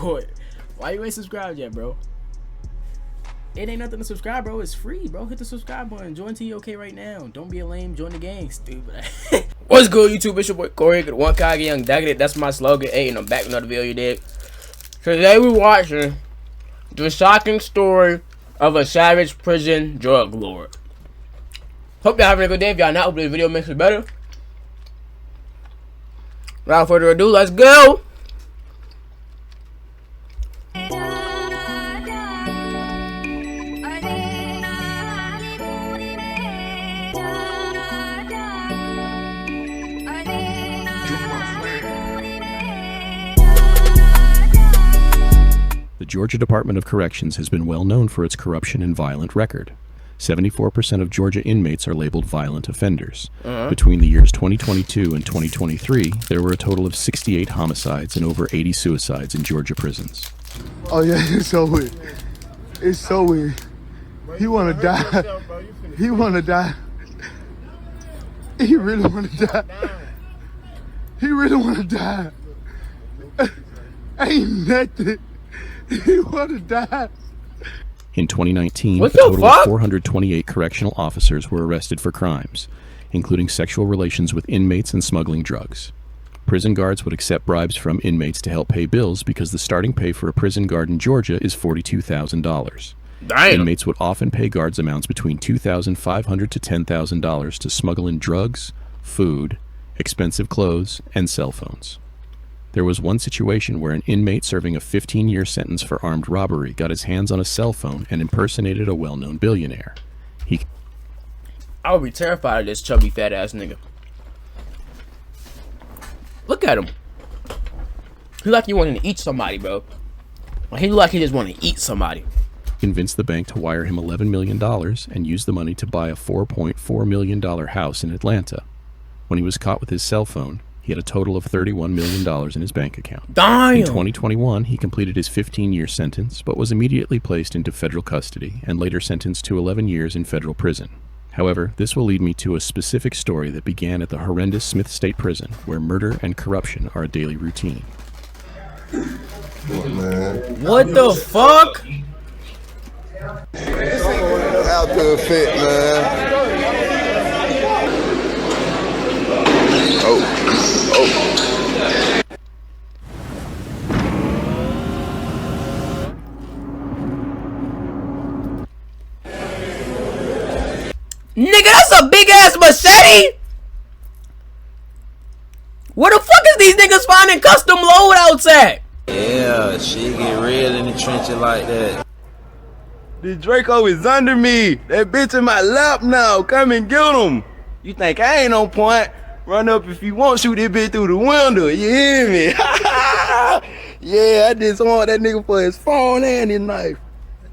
What? Why you ain't subscribed yet, bro? It ain't nothing to subscribe, bro. It's free, bro. Hit the subscribe button. Join TOK right now. Don't be a lame. Join the gang, stupid. What's good, YouTube? It's your boy Corey, the one Kage Young Daggett. That's my slogan. Hey, and I'm back with another video, you dig? Today we're watching the shocking story of a savage prison drug lord. Hope y'all having a good day. If y'all not, hopefully the video makes it better. Without further ado, let's go. The Georgia Department of Corrections has been well known for its corruption and violent record. 74% of Georgia inmates are labeled violent offenders. Between the years 2022 and 2023, there were a total of 68 homicides and over 80 suicides in Georgia prisons. Oh yeah, it's so weird. It's so weird. He wanna die. He wanna die. He really wanna die. He really wanna die. Ain't nothing. He wanna die. In 2019, a total of 428 correctional officers were arrested for crimes, including sexual relations with inmates and smuggling drugs. Prison guards would accept bribes from inmates to help pay bills because the starting pay for a prison guard in Georgia is $42,000. Inmates would often pay guards amounts between $2,500 to $10,000 to smuggle in drugs, food, expensive clothes, and cell phones. There was one situation where an inmate serving a 15-year sentence for armed robbery got his hands on a cell phone and impersonated a well-known billionaire. I would be terrified of this chubby fat ass nigga. Look at him. He like he wanting to eat somebody, bro. He look like he just want to eat somebody. Convinced the bank to wire him $11 million and use the money to buy a $4.4 million house in Atlanta. When he was caught with his cell phone, he had a total of $31 million in his bank account. Damn. In 2021, he completed his 15-year sentence, but was immediately placed into federal custody and later sentenced to 11 years in federal prison. However, this will lead me to a specific story that began at the horrendous Smith State Prison, where murder and corruption are a daily routine. What the fuck? Out to a fit, man. Nigga, that's a big ass machete. Where the fuck is these niggas finding custom loadouts at? Yeah, she get real in the trenches like that. The Draco is under me. That bitch in my lap now. Come and get him. You think I ain't on point? Run up if you want, shoot this bitch through the window. You hear me? Yeah, I just want that nigga for his phone and his knife.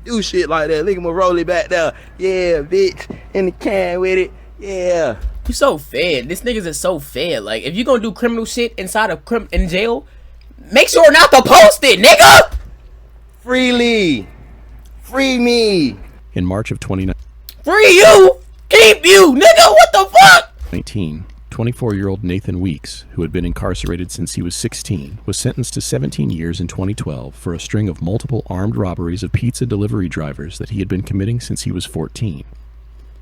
Do shit like that. Look at him roll it back there. Yeah, bitch. In the can with it. Yeah. You so fed. This niggas is so fed. Like, if you gonna do criminal shit inside of in jail, make sure not to post it, nigga. Freely. Free me. In March of 2019, Free you. Keep you, nigga. What the fuck? 24-year-old Nathan Weeks, who had been incarcerated since he was 16, was sentenced to 17 years in 2012 for a string of multiple armed robberies of pizza delivery drivers that he had been committing since he was 14.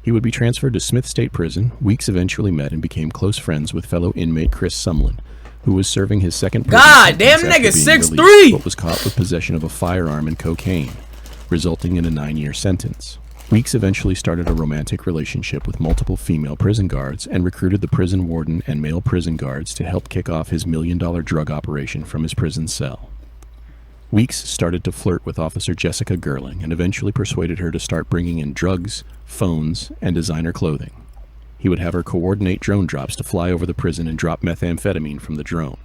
He would be transferred to Smith State Prison. Weeks eventually met and became close friends with fellow inmate Chris Sumlin, who was serving his second prison God damn, sentence nigga, after being released, 6'3", but was caught with possession of a firearm and cocaine, resulting in a 9-year sentence. Weeks eventually started a romantic relationship with multiple female prison guards and recruited the prison warden and male prison guards to help kick off his $1 million drug operation from his prison cell. Weeks started to flirt with Officer Jessica Gerling and eventually persuaded her to start bringing in drugs, phones, and designer clothing. He would have her coordinate drone drops to fly over the prison and drop methamphetamine from the drone.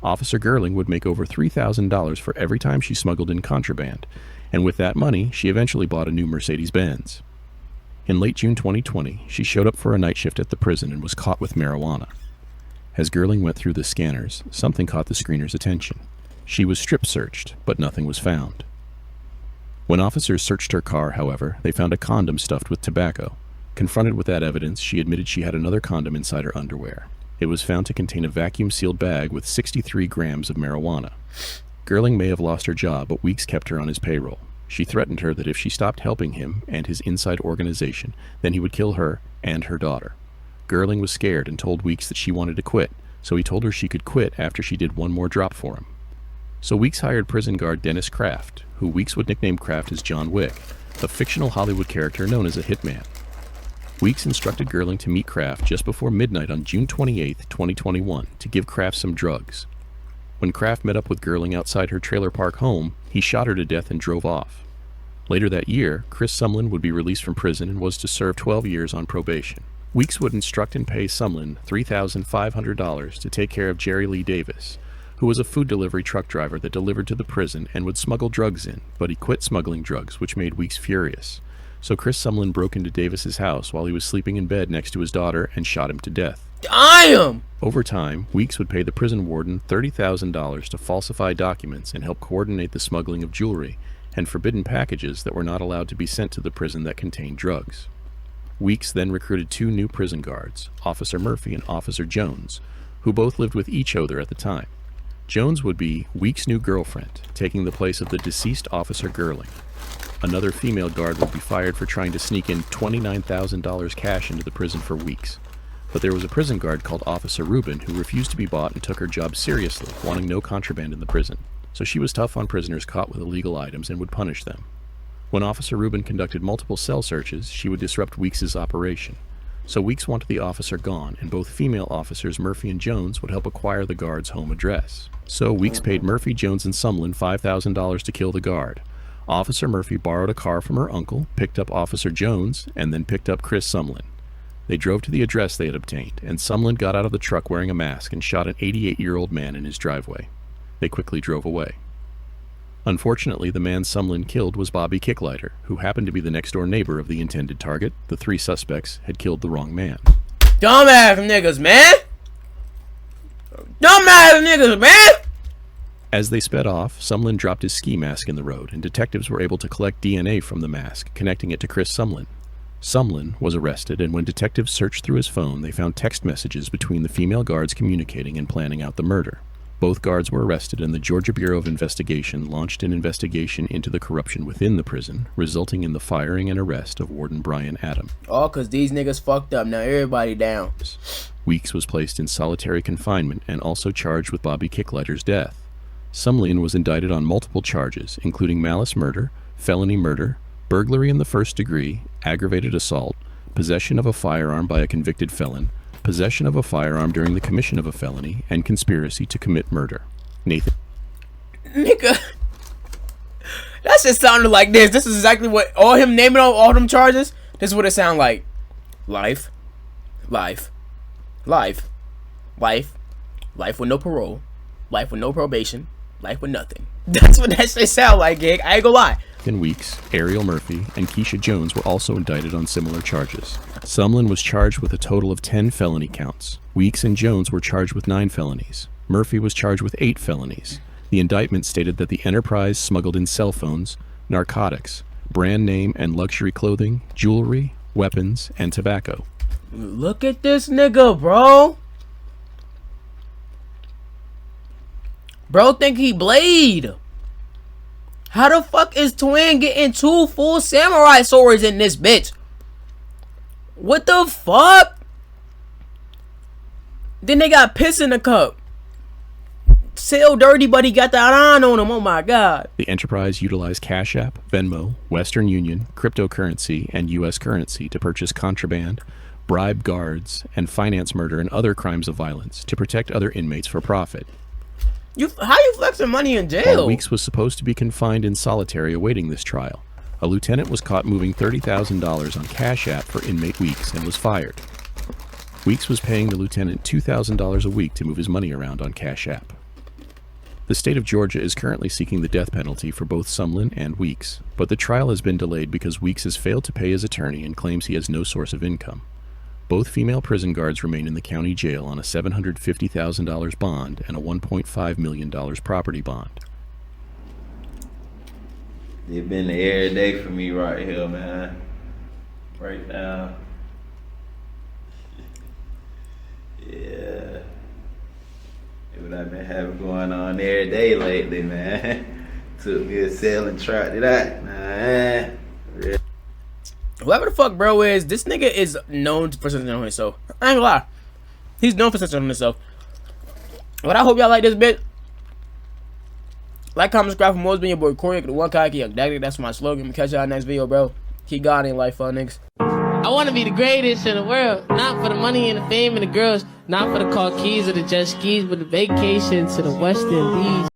Officer Gerling would make over $3,000 for every time she smuggled in contraband, and with that money, she eventually bought a new Mercedes-Benz. In late June 2020, she showed up for a night shift at the prison and was caught with marijuana. As Gerling went through the scanners, something caught the screener's attention. She was strip-searched, but nothing was found. When officers searched her car, however, they found a condom stuffed with tobacco. Confronted with that evidence, she admitted she had another condom inside her underwear. It was found to contain a vacuum-sealed bag with 63 grams of marijuana. Gerling may have lost her job, but Weeks kept her on his payroll. She threatened her that if she stopped helping him and his inside organization, then he would kill her and her daughter. Gerling was scared and told Weeks that she wanted to quit, so he told her she could quit after she did one more drop for him. So Weeks hired prison guard Dennis Kraft, who Weeks would nickname Kraft as John Wick, a fictional Hollywood character known as a hitman. Weeks instructed Gerling to meet Kraft just before midnight on June 28, 2021, to give Kraft some drugs. When Kraft met up with Gerling outside her trailer park home, he shot her to death and drove off. Later that year, Chris Sumlin would be released from prison and was to serve 12 years on probation. Weeks would instruct and pay Sumlin $3,500 to take care of Jerry Lee Davis, who was a food delivery truck driver that delivered to the prison and would smuggle drugs in, but he quit smuggling drugs, which made Weeks furious. So Chris Sumlin broke into Davis's house while he was sleeping in bed next to his daughter and shot him to death. Damn! Over time, Weeks would pay the prison warden $30,000 to falsify documents and help coordinate the smuggling of jewelry and forbidden packages that were not allowed to be sent to the prison that contained drugs. Weeks then recruited 2 new prison guards, Officer Murphy and Officer Jones, who both lived with each other at the time. Jones would be Weeks' new girlfriend, taking the place of the deceased Officer Gerling. Another female guard would be fired for trying to sneak in $29,000 cash into the prison for Weeks. But there was a prison guard called Officer Rubin who refused to be bought and took her job seriously, wanting no contraband in the prison. So she was tough on prisoners caught with illegal items and would punish them. When Officer Rubin conducted multiple cell searches, she would disrupt Weeks' operation. So Weeks wanted the officer gone, and both female officers Murphy and Jones would help acquire the guard's home address. So Weeks paid Murphy, Jones, and Sumlin $5,000 to kill the guard. Officer Murphy borrowed a car from her uncle, picked up Officer Jones, and then picked up Chris Sumlin. They drove to the address they had obtained, and Sumlin got out of the truck wearing a mask and shot an 88-year-old man in his driveway. They quickly drove away. Unfortunately, the man Sumlin killed was Bobby Kicklighter, who happened to be the next-door neighbor of the intended target. The 3 suspects had killed the wrong man. Dumbass niggas, man! Dumbass niggas, man! As they sped off, Sumlin dropped his ski mask in the road, and detectives were able to collect DNA from the mask, connecting it to Chris Sumlin. Sumlin was arrested, and when detectives searched through his phone, they found text messages between the female guards communicating and planning out the murder. Both guards were arrested, and the Georgia Bureau of Investigation launched an investigation into the corruption within the prison, resulting in the firing and arrest of Warden Brian Adams. All cause these niggas fucked up. Now everybody down. Weeks was placed in solitary confinement and also charged with Bobby Kicklighter's death. Sumlin was indicted on multiple charges, including malice murder, felony murder, burglary in the first degree, aggravated assault, possession of a firearm by a convicted felon, possession of a firearm during the commission of a felony, and conspiracy to commit murder. Nathan. Nigga. That shit sounded like this. This is exactly what, all him naming all them charges, this is what it sound like. Life. Life. Life. Life. Life with no parole. Life with no probation. Life with nothing. That's what that shit sound like, gig. I ain't gonna lie. Weeks, Ariel Murphy, and Keisha Jones were also indicted on similar charges. Sumlin was charged with a total of 10 felony counts. Weeks and Jones were charged with 9 felonies. Murphy was charged with 8 felonies. The indictment stated that the enterprise smuggled in cell phones, narcotics, brand name and luxury clothing, jewelry, weapons, and tobacco. Look at this nigga, bro. Bro think he Blade. How the fuck is Twin getting 2 full samurai swords in this bitch? What the fuck? Then they got piss in the cup. Still dirty, but he got that on him. Oh my god. The enterprise utilized Cash App, Venmo, Western Union, cryptocurrency, and U.S. currency to purchase contraband, bribe guards, and finance murder and other crimes of violence to protect other inmates for profit. How you flexing money in jail? While Weeks was supposed to be confined in solitary awaiting this trial, a lieutenant was caught moving $30,000 on Cash App for inmate Weeks and was fired. Weeks was paying the lieutenant $2,000 a week to move his money around on Cash App. The state of Georgia is currently seeking the death penalty for both Sumlin and Weeks, but the trial has been delayed because Weeks has failed to pay his attorney and claims he has no source of income. Both female prison guards remain in the county jail on a $750,000 bond and a $1.5 million property bond. It been every day for me right here, man. Right now. Yeah. What I've been having going on every day lately, man. Took me a sail and tried it out, man. Whoever the fuck bro is, this nigga is known for something on himself. I ain't gonna lie. He's known for something on himself. But I hope y'all like this bit. Like, comment, subscribe for more. It's been your boy Corey, the one cocky young daddy. That's my slogan. Catch y'all next video, bro. Keep God in life, fun niggas. I want to be the greatest in the world. Not for the money and the fame and the girls. Not for the car keys or the jet skis, but the vacation to the West Indies.